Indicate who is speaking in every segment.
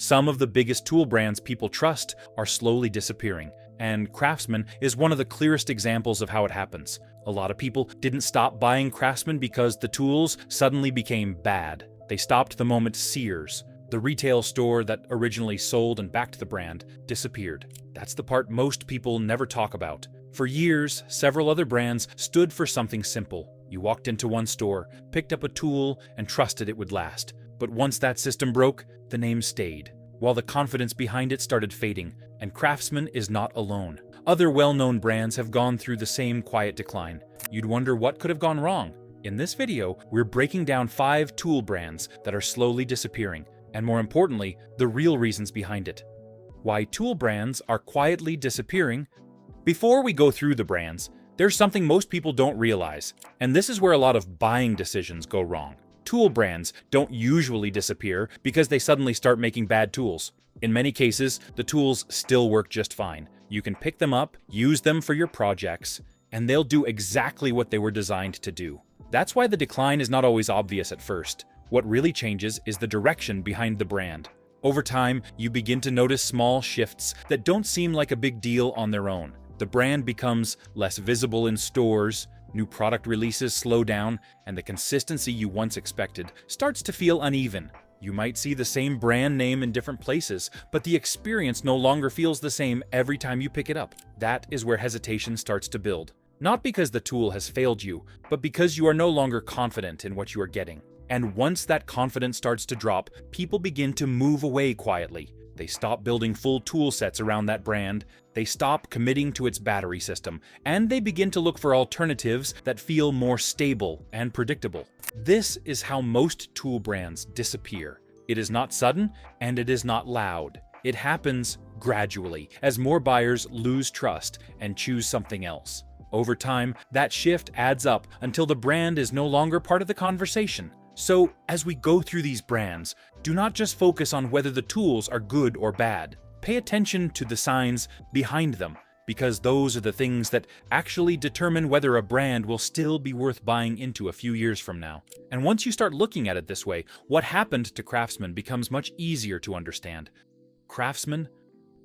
Speaker 1: Some of the biggest tool brands people trust are slowly disappearing, and Craftsman is one of the clearest examples of how it happens. A lot of people didn't stop buying Craftsman because the tools suddenly became bad. They stopped the moment Sears, the retail store that originally sold and backed the brand, disappeared. That's the part most people never talk about. For years, several other brands stood for something simple. You walked into one store, picked up a tool, and trusted it would last. But once that system broke, the name stayed, while the confidence behind it started fading, and Craftsman is not alone. Other well-known brands have gone through the same quiet decline. You'd wonder what could have gone wrong. In this video, we're breaking down 5 tool brands that are slowly disappearing, and more importantly, the real reasons behind it. Why tool brands are quietly disappearing. Before we go through the brands, there's something most people don't realize, and this is where a lot of buying decisions go wrong. Tool brands don't usually disappear because they suddenly start making bad tools. In many cases, the tools still work just fine. You can pick them up, use them for your projects, and they'll do exactly what they were designed to do. That's why the decline is not always obvious at first. What really changes is the direction behind the brand. Over time, you begin to notice small shifts that don't seem like a big deal on their own. The brand becomes less visible in stores, new product releases slow down, and the consistency you once expected starts to feel uneven. You might see the same brand name in different places, but the experience no longer feels the same every time you pick it up. That is where hesitation starts to build. Not because the tool has failed you, but because you are no longer confident in what you are getting. And once that confidence starts to drop, people begin to move away quietly. They stop building full tool sets around that brand, they stop committing to its battery system, and they begin to look for alternatives that feel more stable and predictable. This is how most tool brands disappear. It is not sudden, and it is not loud. It happens gradually, as more buyers lose trust and choose something else. Over time, that shift adds up until the brand is no longer part of the conversation. So, as we go through these brands, do not just focus on whether the tools are good or bad. Pay attention to the signs behind them, because those are the things that actually determine whether a brand will still be worth buying into a few years from now. And once you start looking at it this way, what happened to Craftsman becomes much easier to understand. Craftsman?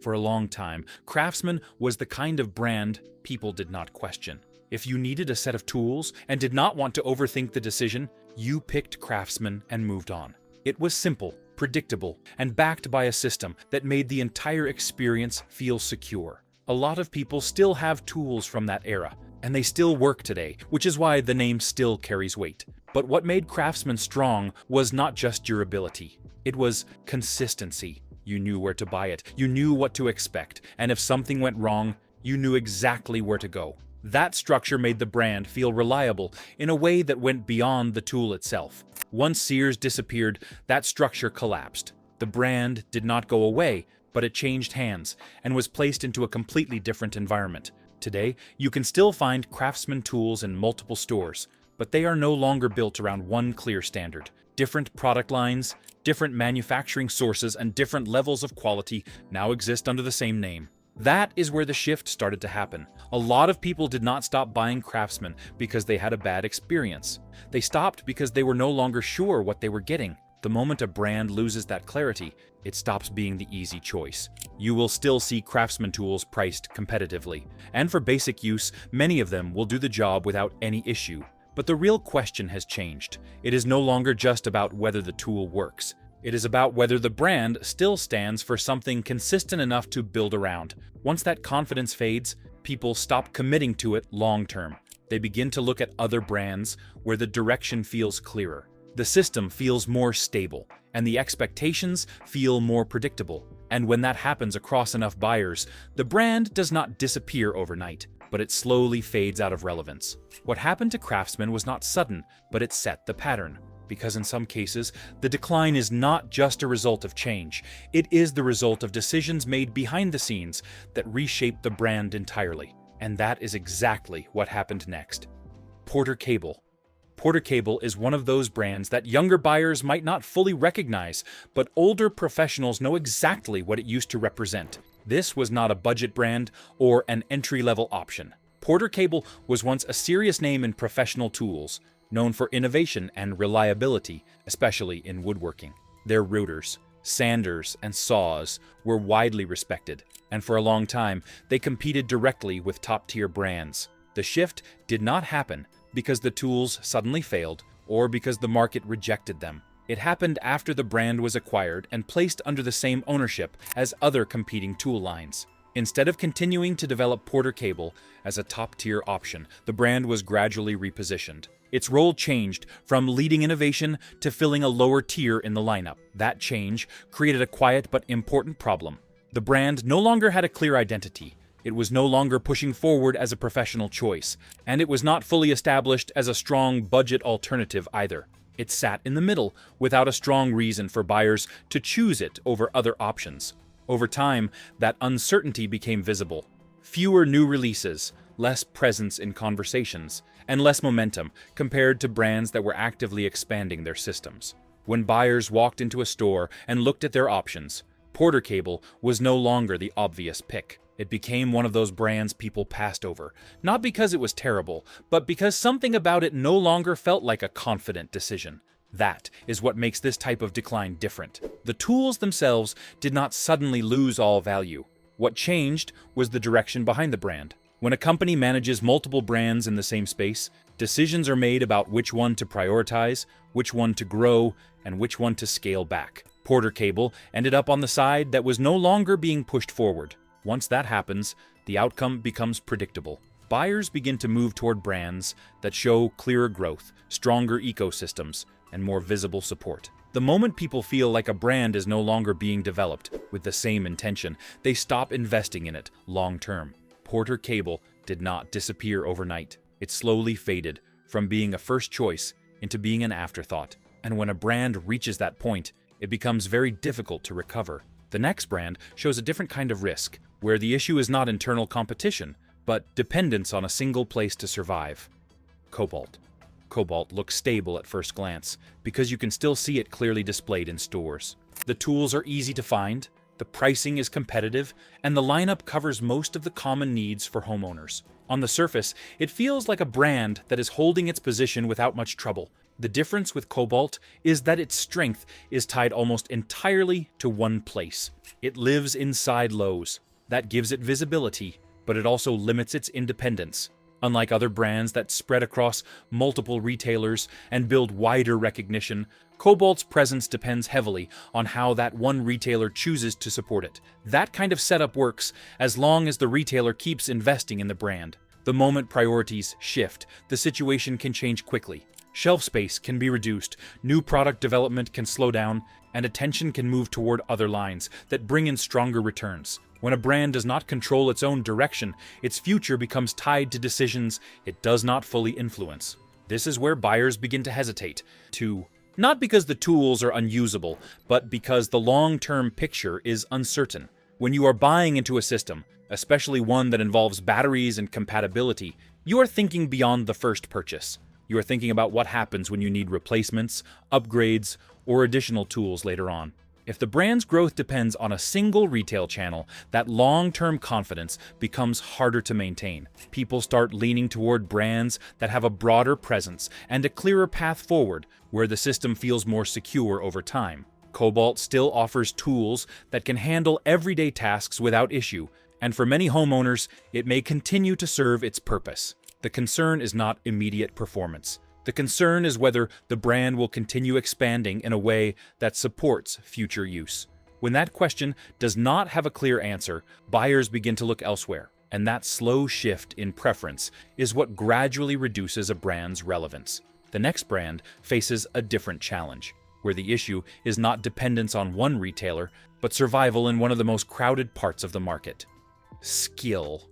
Speaker 1: For a long time, Craftsman was the kind of brand people did not question. If you needed a set of tools and did not want to overthink the decision, you picked Craftsman and moved on. It was simple, predictable, and backed by a system that made the entire experience feel secure. A lot of people still have tools from that era, and they still work today, which is why the name still carries weight. But what made Craftsman strong was not just durability. It was consistency. You knew where to buy it, you knew what to expect, and if something went wrong, you knew exactly where to go. That structure made the brand feel reliable in a way that went beyond the tool itself. Once Sears disappeared, that structure collapsed. The brand did not go away, but it changed hands and was placed into a completely different environment. Today, you can still find Craftsman tools in multiple stores, but they are no longer built around one clear standard. Different product lines, different manufacturing sources, and different levels of quality now exist under the same name. That is where the shift started to happen. A lot of people did not stop buying Craftsman because they had a bad experience. They stopped because they were no longer sure what they were getting. The moment a brand loses that clarity, it stops being the easy choice. You will still see Craftsman tools priced competitively, and for basic use, many of them will do the job without any issue. But the real question has changed. It is no longer just about whether the tool works. It is about whether the brand still stands for something consistent enough to build around. Once that confidence fades, people stop committing to it long term. They begin to look at other brands where the direction feels clearer. The system feels more stable, and the expectations feel more predictable. And when that happens across enough buyers, the brand does not disappear overnight, but it slowly fades out of relevance. What happened to Craftsman was not sudden, but it set the pattern. Because in some cases, the decline is not just a result of change. It is the result of decisions made behind the scenes that reshape the brand entirely. And that is exactly what happened next. Porter Cable. Porter Cable is one of those brands that younger buyers might not fully recognize, but older professionals know exactly what it used to represent. This was not a budget brand or an entry-level option. Porter Cable was once a serious name in professional tools, known for innovation and reliability, especially in woodworking. Their routers, Sanders and saws were widely respected, and for a long time they competed directly with top-tier brands. The shift did not happen because the tools suddenly failed or because the market rejected them. It happened after the brand was acquired and placed under the same ownership as other competing tool lines. Instead of continuing to develop Porter Cable as a top-tier option, the brand was gradually repositioned. Its role changed from leading innovation to filling a lower tier in the lineup. That change created a quiet but important problem. The brand no longer had a clear identity. It was no longer pushing forward as a professional choice, and it was not fully established as a strong budget alternative either. It sat in the middle without a strong reason for buyers to choose it over other options. Over time, that uncertainty became visible. Fewer new releases, less presence in conversations, and less momentum compared to brands that were actively expanding their systems. When buyers walked into a store and looked at their options, Porter Cable was no longer the obvious pick. It became one of those brands people passed over, not because it was terrible, but because something about it no longer felt like a confident decision. That is what makes this type of decline different. The tools themselves did not suddenly lose all value. What changed was the direction behind the brand. When a company manages multiple brands in the same space, decisions are made about which one to prioritize, which one to grow, and which one to scale back. Porter Cable ended up on the side that was no longer being pushed forward. Once that happens, the outcome becomes predictable. Buyers begin to move toward brands that show clearer growth, stronger ecosystems, and more visible support. The moment people feel like a brand is no longer being developed with the same intention, they stop investing in it long-term. Porter Cable did not disappear overnight. It slowly faded from being a first choice into being an afterthought. And when a brand reaches that point, it becomes very difficult to recover. The next brand shows a different kind of risk, where the issue is not internal competition, but dependence on a single place to survive. Kobalt. Kobalt looks stable at first glance, because you can still see it clearly displayed in stores. The tools are easy to find, the pricing is competitive, and the lineup covers most of the common needs for homeowners. On the surface, it feels like a brand that is holding its position without much trouble. The difference with Kobalt is that its strength is tied almost entirely to one place. It lives inside Lowe's. That gives it visibility, but it also limits its independence. Unlike other brands that spread across multiple retailers and build wider recognition, Kobalt's presence depends heavily on how that one retailer chooses to support it. That kind of setup works as long as the retailer keeps investing in the brand. The moment priorities shift, the situation can change quickly. Shelf space can be reduced, new product development can slow down, and attention can move toward other lines that bring in stronger returns. When a brand does not control its own direction, its future becomes tied to decisions it does not fully influence. This is where buyers begin to hesitate, not because the tools are unusable, but because the long-term picture is uncertain. When you are buying into a system, especially one that involves batteries and compatibility, you are thinking beyond the first purchase. You are thinking about what happens when you need replacements, upgrades, or additional tools later on. If the brand's growth depends on a single retail channel, that long-term confidence becomes harder to maintain. People start leaning toward brands that have a broader presence and a clearer path forward, where the system feels more secure over time. Kobalt still offers tools that can handle everyday tasks without issue, and for many homeowners, it may continue to serve its purpose. The concern is not immediate performance. The concern is whether the brand will continue expanding in a way that supports future use. When that question does not have a clear answer, buyers begin to look elsewhere, and that slow shift in preference is what gradually reduces a brand's relevance. The next brand faces a different challenge, where the issue is not dependence on one retailer, but survival in one of the most crowded parts of the market. Skil.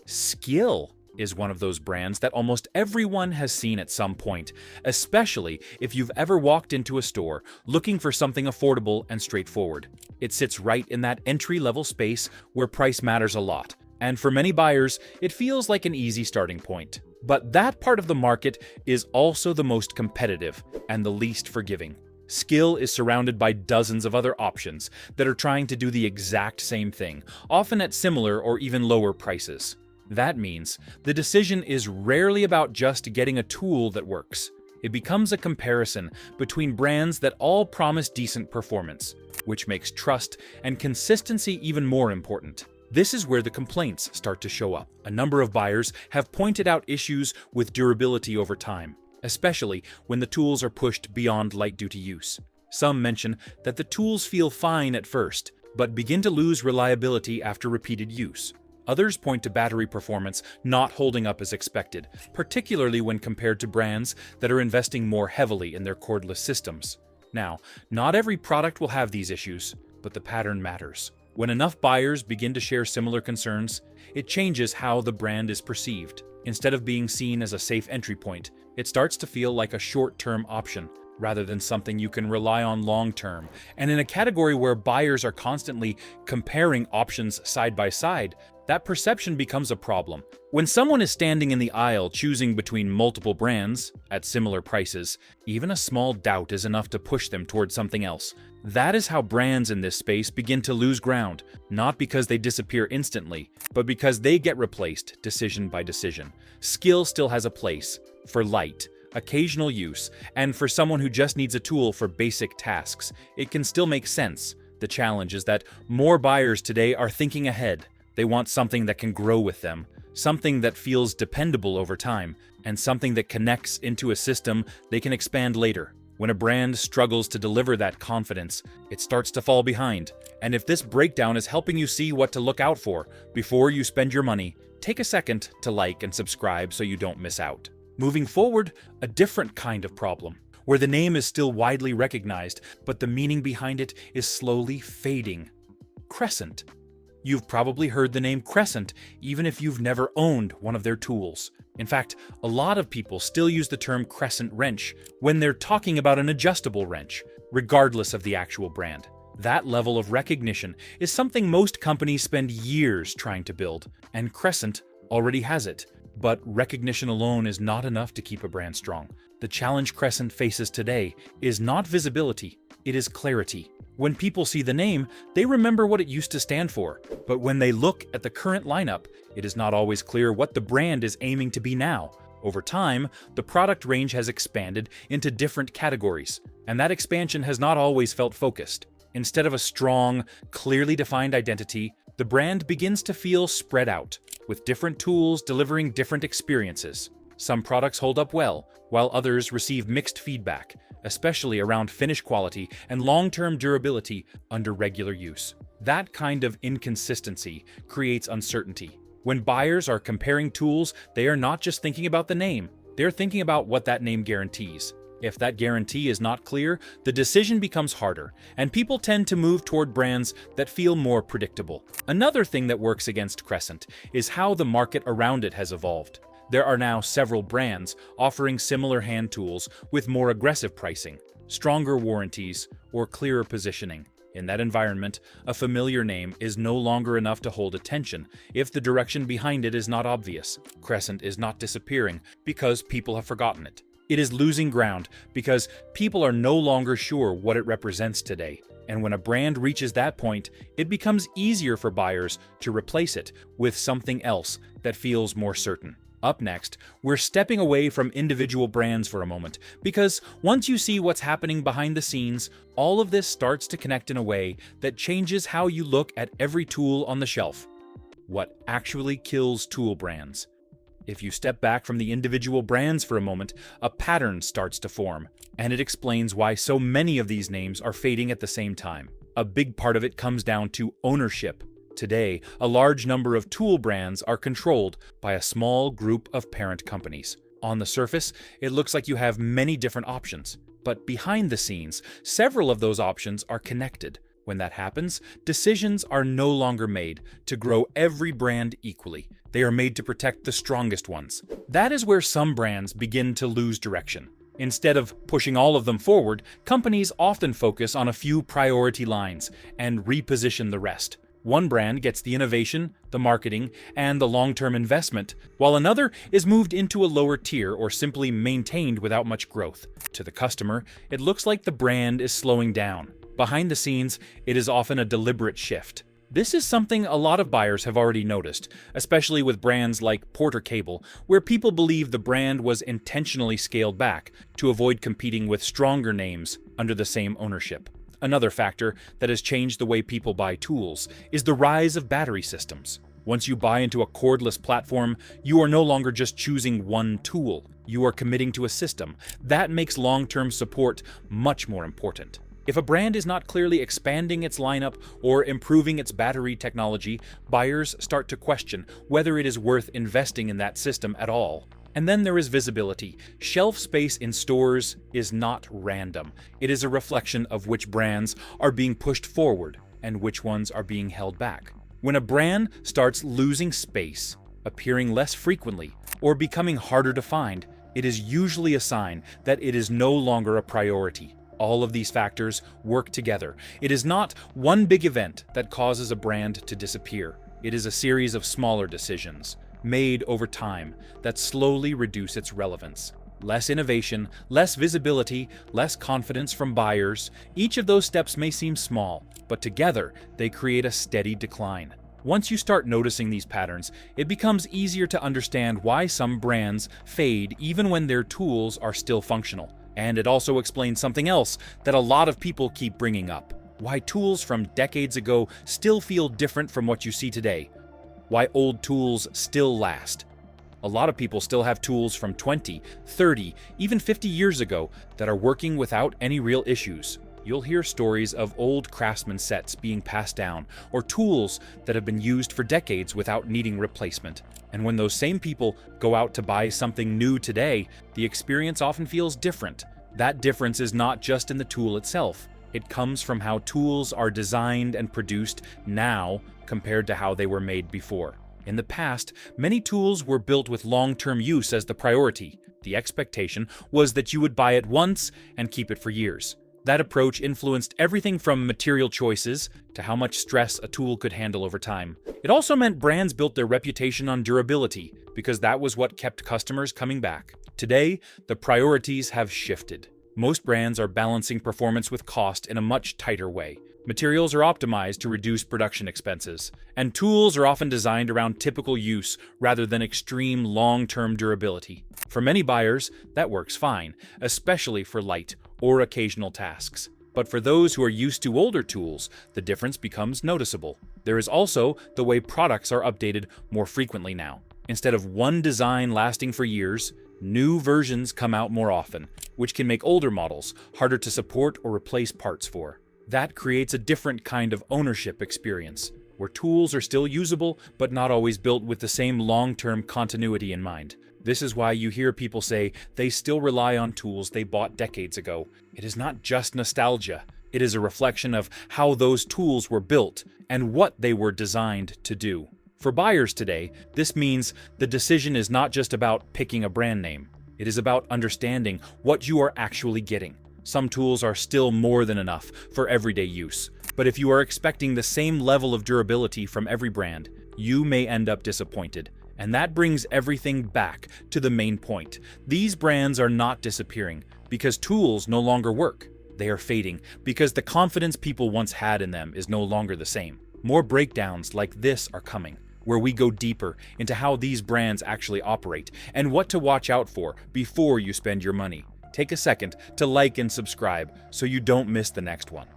Speaker 1: Skil is one of those brands that almost everyone has seen at some point, especially if you've ever walked into a store looking for something affordable and straightforward. It sits right in that entry-level space where price matters a lot, and for many buyers, it feels like an easy starting point. But that part of the market is also the most competitive and the least forgiving. Skil is surrounded by dozens of other options that are trying to do the exact same thing, often at similar or even lower prices. That means the decision is rarely about just getting a tool that works. It becomes a comparison between brands that all promise decent performance, which makes trust and consistency even more important. This is where the complaints start to show up. A number of buyers have pointed out issues with durability over time, especially when the tools are pushed beyond light-duty use. Some mention that the tools feel fine at first, but begin to lose reliability after repeated use. Others point to battery performance not holding up as expected, particularly when compared to brands that are investing more heavily in their cordless systems. Now, not every product will have these issues, but the pattern matters. When enough buyers begin to share similar concerns, it changes how the brand is perceived. Instead of being seen as a safe entry point, it starts to feel like a short-term option, rather than something you can rely on long-term. And in a category where buyers are constantly comparing options side by side, that perception becomes a problem. When someone is standing in the aisle choosing between multiple brands at similar prices, even a small doubt is enough to push them towards something else. That is how brands in this space begin to lose ground, not because they disappear instantly, but because they get replaced decision by decision. Skil still has a place for light, occasional use, and for someone who just needs a tool for basic tasks. It can still make sense. The challenge is that more buyers today are thinking ahead. They want something that can grow with them, something that feels dependable over time, and something that connects into a system they can expand later. When a brand struggles to deliver that confidence, it starts to fall behind. And if this breakdown is helping you see what to look out for before you spend your money, take a second to like and subscribe so you don't miss out. Moving forward, a different kind of problem, where the name is still widely recognized, but the meaning behind it is slowly fading. Crescent. You've probably heard the name Crescent, even if you've never owned one of their tools. In fact, a lot of people still use the term Crescent wrench when they're talking about an adjustable wrench, regardless of the actual brand. That level of recognition is something most companies spend years trying to build, and Crescent already has it. But recognition alone is not enough to keep a brand strong. The challenge Crescent faces today is not visibility, it is clarity. When people see the name, they remember what it used to stand for. But when they look at the current lineup, it is not always clear what the brand is aiming to be now. Over time, the product range has expanded into different categories, and that expansion has not always felt focused. Instead of a strong, clearly defined identity, the brand begins to feel spread out, with different tools delivering different experiences. Some products hold up well, while others receive mixed feedback, especially around finish quality and long-term durability under regular use. That kind of inconsistency creates uncertainty. When buyers are comparing tools, they are not just thinking about the name, they're thinking about what that name guarantees. If that guarantee is not clear, the decision becomes harder, and people tend to move toward brands that feel more predictable. Another thing that works against Crescent is how the market around it has evolved. There are now several brands offering similar hand tools with more aggressive pricing, stronger warranties, or clearer positioning. In that environment, a familiar name is no longer enough to hold attention if the direction behind it is not obvious. Crescent is not disappearing because people have forgotten it. It is losing ground because people are no longer sure what it represents today. And when a brand reaches that point, it becomes easier for buyers to replace it with something else that feels more certain. Up next, we're stepping away from individual brands for a moment, because once you see what's happening behind the scenes, all of this starts to connect in a way that changes how you look at every tool on the shelf. What actually kills tool brands? If you step back from the individual brands for a moment, a pattern starts to form, and it explains why so many of these names are fading at the same time. A big part of it comes down to ownership. Today, a large number of tool brands are controlled by a small group of parent companies. On the surface, it looks like you have many different options, but behind the scenes, several of those options are connected. When that happens, decisions are no longer made to grow every brand equally. They are made to protect the strongest ones. That is where some brands begin to lose direction. Instead of pushing all of them forward, companies often focus on a few priority lines and reposition the rest. One brand gets the innovation, the marketing, and the long-term investment, while another is moved into a lower tier or simply maintained without much growth. To the customer, it looks like the brand is slowing down. Behind the scenes, it is often a deliberate shift. This is something a lot of buyers have already noticed, especially with brands like Porter Cable, where people believe the brand was intentionally scaled back to avoid competing with stronger names under the same ownership. Another factor that has changed the way people buy tools is the rise of battery systems. Once you buy into a cordless platform, you are no longer just choosing one tool. You are committing to a system. That makes long-term support much more important. If a brand is not clearly expanding its lineup or improving its battery technology, buyers start to question whether it is worth investing in that system at all. And then there is visibility. Shelf space in stores is not random. It is a reflection of which brands are being pushed forward and which ones are being held back. When a brand starts losing space, appearing less frequently, or becoming harder to find, it is usually a sign that it is no longer a priority. All of these factors work together. It is not one big event that causes a brand to disappear. It is a series of smaller decisions, made over time, that slowly reduce its relevance. Less innovation, less visibility, less confidence from buyers. Each of those steps may seem small, but together they create a steady decline. Once you start noticing these patterns, it becomes easier to understand why some brands fade even when their tools are still functional. And it also explains something else that a lot of people keep bringing up: why tools from decades ago still feel different from what you see today. Why old tools still last. A lot of people still have tools from 20, 30, even 50 years ago that are working without any real issues. You'll hear stories of old Craftsman sets being passed down, or tools that have been used for decades without needing replacement. And when those same people go out to buy something new today, the experience often feels different. That difference is not just in the tool itself. It comes from how tools are designed and produced now compared to how they were made before. In the past, many tools were built with long-term use as the priority. The expectation was that you would buy it once and keep it for years. That approach influenced everything from material choices to how much stress a tool could handle over time. It also meant brands built their reputation on durability, because that was what kept customers coming back. Today, the priorities have shifted. Most brands are balancing performance with cost in a much tighter way. Materials are optimized to reduce production expenses, and tools are often designed around typical use rather than extreme long-term durability. For many buyers, that works fine, especially for light or occasional tasks. But for those who are used to older tools, the difference becomes noticeable. There is also the way products are updated more frequently now. Instead of one design lasting for years, new versions come out more often, which can make older models harder to support or replace parts for. That creates a different kind of ownership experience, where tools are still usable but not always built with the same long-term continuity in mind. This is why you hear people say they still rely on tools they bought decades ago. It is not just nostalgia. It is a reflection of how those tools were built and what they were designed to do. For buyers today, this means the decision is not just about picking a brand name. It is about understanding what you are actually getting. Some tools are still more than enough for everyday use, but if you are expecting the same level of durability from every brand, you may end up disappointed. And that brings everything back to the main point. These brands are not disappearing because tools no longer work. They are fading because the confidence people once had in them is no longer the same. More breakdowns like this are coming, where we go deeper into how these brands actually operate and what to watch out for before you spend your money. Take a second to like and subscribe so you don't miss the next one.